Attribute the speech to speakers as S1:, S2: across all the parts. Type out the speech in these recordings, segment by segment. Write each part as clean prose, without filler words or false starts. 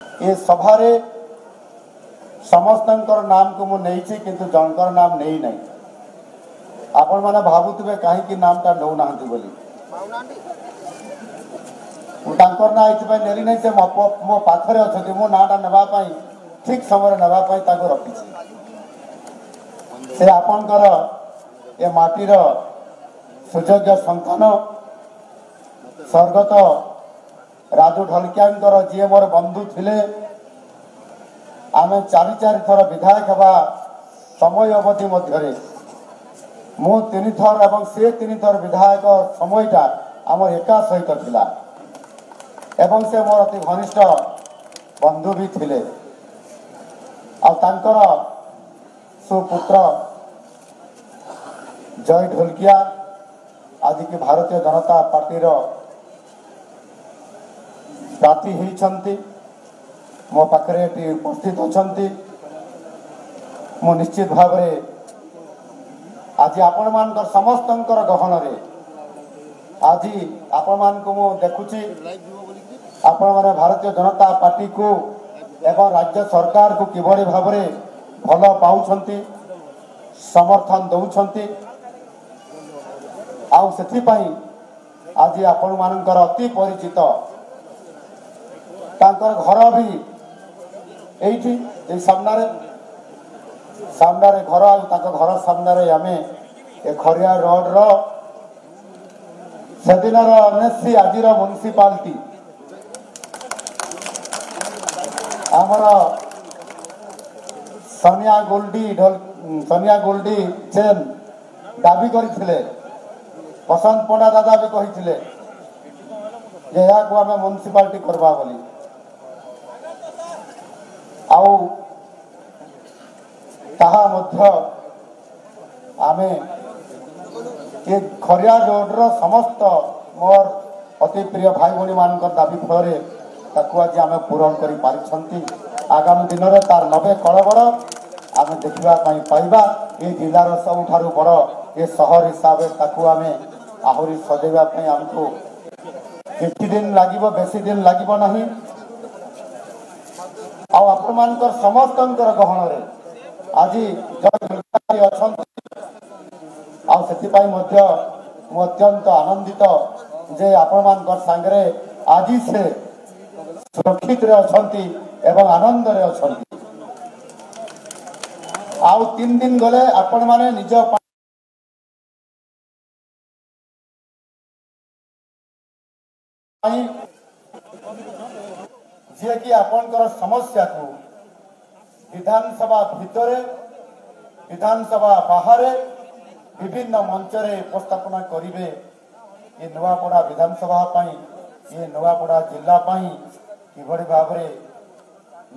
S1: ये सभारे समस्त नाम को मुझे किंतु जनकर नाम नहीं नहीं आपण मैंने भावुवे कहीं नामटा नौ ना बोली ना ये नेली नहीं से मो पाखरे अच्छा मो नाटा नापी ठीक समय नापी रखी से आपणकर ए माटीर सुयोग्य संतान स्वर्गत राजू ढलकिया जी मोर बंधु थिले आमे चारि थर विधायक हवा समय अवधि मध्य मु 3 थर एवं से 3 थर विधायक समयटा आमर एका सहित थिला एवं से मोर अति घनिष्ठ बंधु भी थिले आ तांकर सुपुत्र जय ढोलकिया आज की भारतीय जनता पार्टी प्रार्थी होती मो पाखे उपस्थित अच्छा मु निश्चित भाव आज आपण मान समस्त गहन आज आपण मान को मु देखुची आपण माने भारतीय जनता पार्टी को एवं राज्य सरकार को किभली भाव भल पाउछंती समर्थन दौरान आउ से आज आपण मानकर अति परिचित तांकर घर भी यही सामने घर घर सामने आम ए खरिया रोड रो से दिन एनएससी आज म्युनिसिपालिटी आमर सोनिया गोल्डी चेन दाबी करते बसंत पंडा दादा भी कही आम म्युनिसिपालिटी करवा बोली आउ आमे ये खरिया रोड रो समस्त मोर अति प्रिय भाई भौणी मान दाबी फल आज आम पूरण कर आगामी दिन में तार 90 कलबर आम देखा पाइबा ये जिलार सबुठ बड़ ये सहर हिसाब से आम आहरी सजेवाई आमको किछि दिन लगे बेसी दिन लगे ना आपण समस्त गहन आज अत्यंत आनंदित जे आपण सांगे आज से सुरक्षित एवं आनंद आउ 3 दिन गले आपण माने निज जे कि आपणकर समस्या को विधानसभा भितर विधानसभा बाहर विभिन्न मंच रे उपस्थापना करिवे ये नुआपड़ा विधानसभा ये नुआपड़ा जिला किभली भाव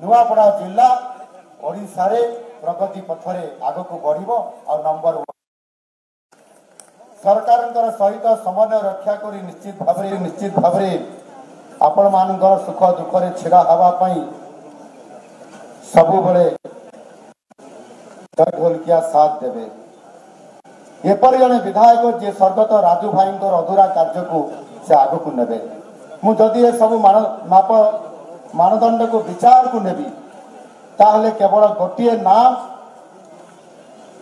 S1: नुआपड़ा जिला ओडिशा रे प्रगति पथरे आग को बढ़िबो और नंबर सरकार सहित समन्वय रक्षा करी निश्चित भाव आपण मानकर सुख दुख रे छिड़ा हवा सबु बड़े ढोलकिया साथ देवे एपर जड़े विधायक जे स्वर्गत राजू भाई अधूरा कार्य को से आग को नेबे मु जदि ये सब माप मानदंड को विचार को नेबी ताहले केवल गोटे नाम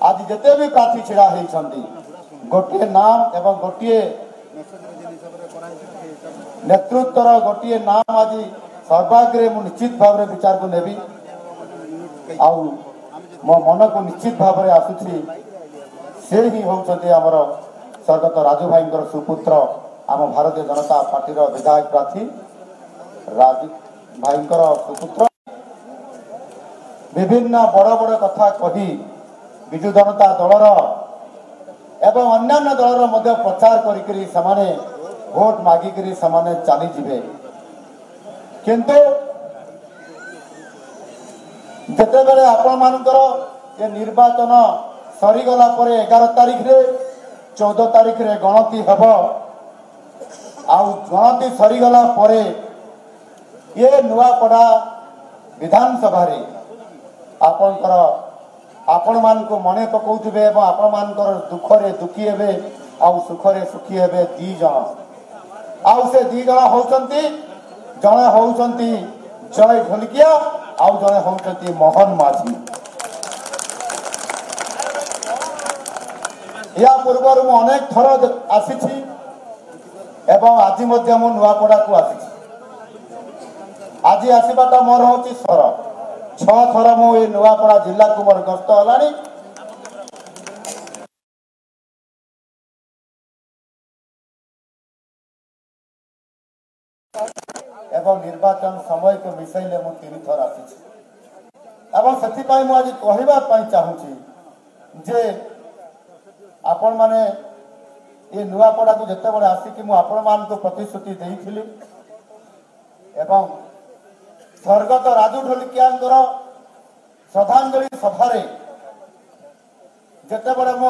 S1: आज जिते भी प्रार्थी छिड़ा होती गोटे नाम एवं गोटे नेतृत्वर गोटे नाम आज सर्वाग्रे मु निश्चित भाव विचार को नेबी आउ मो मन को निश्चित भाव आसुची से ही होउछते हमर स्वर्गत राजू भाई सुपुत्र आम भारतीय जनता पार्टी विधायक प्रार्थी राजू भाई सुपुत्र विभिन्न बड़ बड़ कथा कही विजु जनता दलर एवं अन्यान्य दलर मध्य प्रचार करी समाने भोट मागिकी समाने चली जिवे किंतु जिते बेले आपण मानकर ये निर्वाचन सरीगला 11 तारिख रे 14 तारिख रे गणति हेब आउ गणति सरीगला ये नुआपड़ा विधानसभा रे आपण मान को मने पकाउथिबे एवं आपण मानकर दुख रे दुखी हेबे आउ सुख रे सुखी हेबे 2 जण आउ से 2 जण होउचंती जणे होउचंती जय ढोलकिया आउ जड़े होती मोहन माझी। या पूर्व मु अनेक थर आसी एवं आज नुआपड़ा को आसी। आज आसवाटा मोर हूँ सर 6 थर मुझे नुआपड़ा जिला को मोर गस्त है। एवं निर्वाचन समय को मिसैले मु 3 थर आसी। से आज कहवाई चाहूँगी जे आपण माने ये नुआपड़ा को जिते बड़े आसिक आपण मान को प्रतिश्रुति देइथिली एवं स्वर्गत राजू ढोलकिया श्रद्धांजलि सभा जिते बड़े मु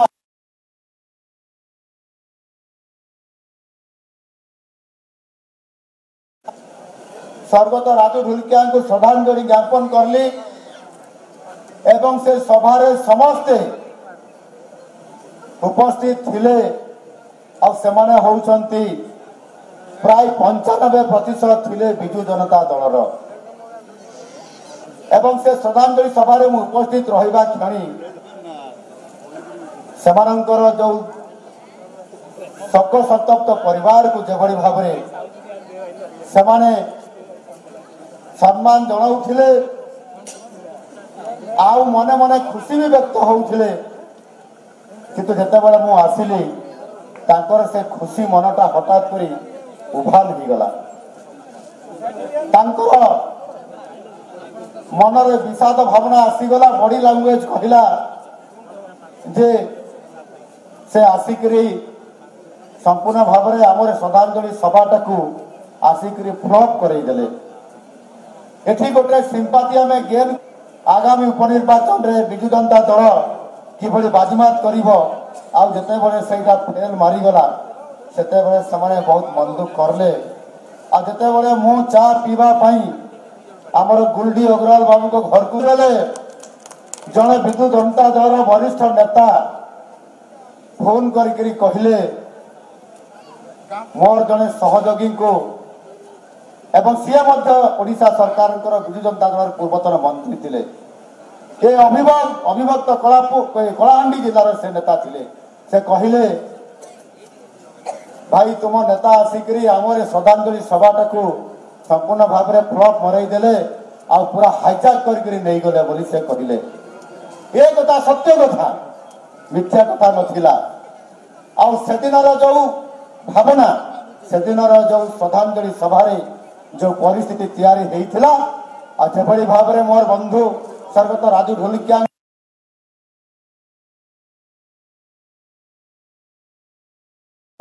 S1: स्वर्गत राजू ढोलकिया को श्रद्धांजलि ज्ञापन करली एवं से सभारे समस्ते उपस्थित थिले और सेमाने होउचंती प्राय 95% थिले बिजू जनता दलर एवं से श्रद्धांजलि सभा में उपस्थित रहिबा क्षणी सेमानंकर जो शोक संतप्त परिवार को जेभली भाव सेमाने सम्मान जनाउथिले आउ मने मने खुशी भी व्यक्त होउथिले किंतु जिते बड़े मु आसिली तांकर से खुशी मनटा हठात करी उभान हो गला। तांकर मनरे विषाद भावना आसीगला। बॉडी लैंग्वेज कहला जे से आसिकरी संपूर्ण भाव में आमर श्रद्धांजलि सभाटा को आसिकरी फ्लॉप करईदेले। एठी गोटे सिंपाथी आम गेम आगामी उपनिर्वाचन में विजु जनता दल किभली बाजीमात करिवो आउ जते बड़े सेटा फेल मारिगला सेते बड़े समाने बहुत मन दुख करले। आ जते बड़े मु चा पीवा पाई आमर गुलडी अग्रवाल बाबू को घर को गले जड़े विजु जनता दल वरिष्ठ नेता फोन करी कहले मोर जड़े सहयोगी को एवं सी ओडिशा सरकार विजु जनता दल पूर्वतन मंत्री थिले ये अभिभक्त कलाहांडी जिलार से नेता थिले। से कहले भाई तुम नेता आसिक आमर श्रद्धांजलि सभाटा को संपूर्ण भाव में फ्लॉप मरईदेले आ पूरा हाईजैक करके नहीं गले बोली से कहले। ये कथा सत्य कथा मिथ्या कथा नथिला। आ सेदिनर जो भावना सेदिनर जो श्रद्धांजलि सभा जो परिस्थिति तैयारी होइथिला आ जेभली भाव में मोर बंधु स्वर्गत राजू ढोलकिया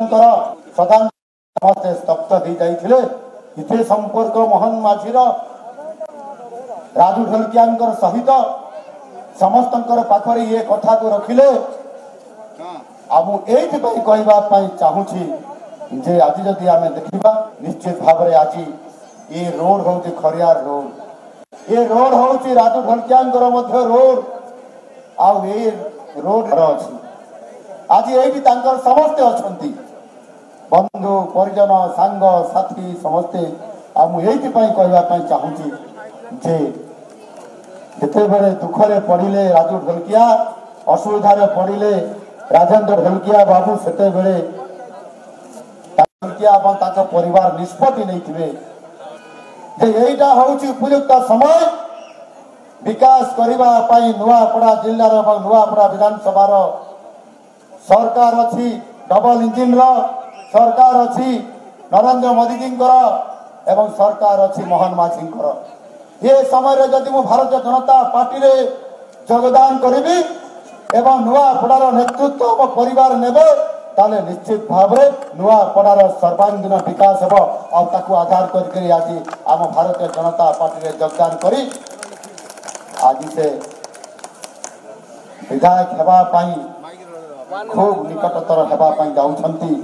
S1: श्रद्धांजलि समस्ते स्तब्ध हो जाइथिले। इथे संपर्क मोहन माझीर राजू ढोलकिया सहित समस्त पाखरे ये कथा को रखिले। मुझे कहवाई चाहूँगी जे आज जदि आम देखा निश्चित भाव में आज ये रोड हूँ खरियार रोड ये रोड हूँ राजू ढोलकिया रोड आउ ये रोड अच्छी आज ये समस्ते अच्छा बंधु परिजन सांग साथी समस्ते मुझे कहवाई चाहूँगी जे जिते बड़े दुखरे पड़े राजू ढोलकिया असुविधा पड़े राजेंद्र ढोलकिया बाबू सेते बेले ढोलकिया परिवार निष्पत्ति नहीं यहीटा हूँ उपयुक्त समय विकास करने नुआपड़ा जिलार नुआपड़ा विधानसभा सरकार अच्छी डबल इंजिन सरकार अच्छी नरेंद्र मोदी जी एवं सरकार अच्छी मोहन माझी ये समय जदि मु भारतीय जनता पार्टी रे योगदान करी एवं नुआपड़ार नेतृत्व मो परिवार नेबे ताले निश्चित भाव में नुआपड़ार सर्वांगीन विकास हो आधार करके आज आम भारतीय जनता पार्टी रे योगदान करी आज से विधायक हेबा खूब निकटतर हेबा जाउछंती।